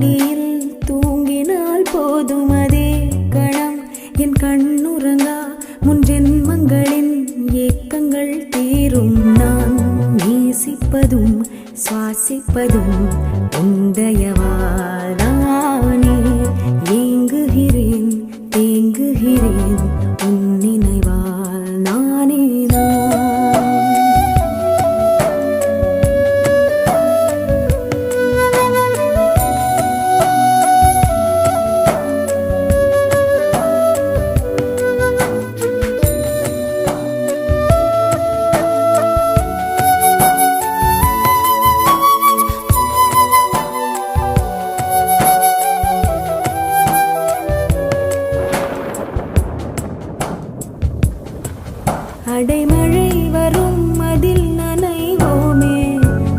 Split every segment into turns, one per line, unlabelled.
பொன்மடியில் தூங்கினால் போதும் அதே கணம் என் கண்ணுறங்கா முன் ஜென்மங்களின் ஏக்கங்கள் தீரும். நான் நேசிப்பதும் சுவாசிப்பதும் உந்தயவாதானே. ஏங்குகிறேன் தேங்குகிறேன் உன் நினைவால் நானே அடைமழை வரும் அதில் நனைவோமே.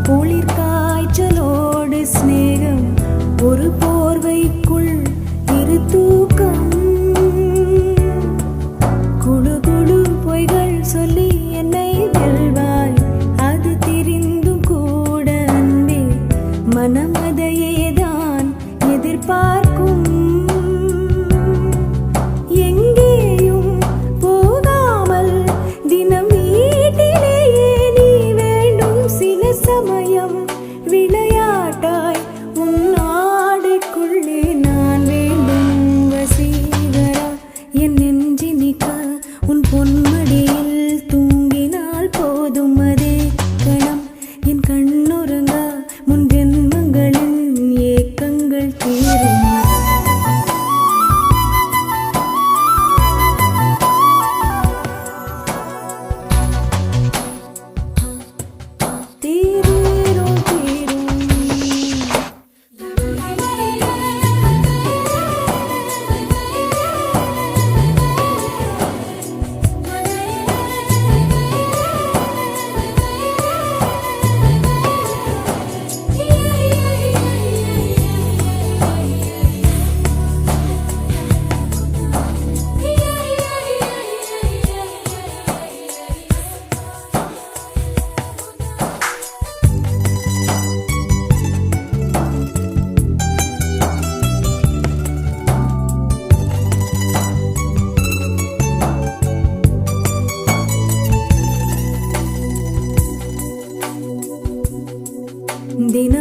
குளிர் காய்ச்சலோடு சிநேகம் ஒரு போர்வைக்குள் இரு தூக்கம். குடு குடு பொய்கள் சொல்லி என்னை வெல்வாய். அது தெரிந்தும் கூட அன்பே மனம் அதையேதான் எதிர்பார்க்கும். விளையாட்டாய் உன் ஆடைக்குள்ளே நான் வேண்டும் வசீகரா. என் நெஞ்சினிக்க உன் பொன்மடியில் தூங்கினால் போதும் அதே கணம் என் கண்ணுறங்கா முன் ஜென்மங்களின் ஏக்கங்கள் தீரும். தினம்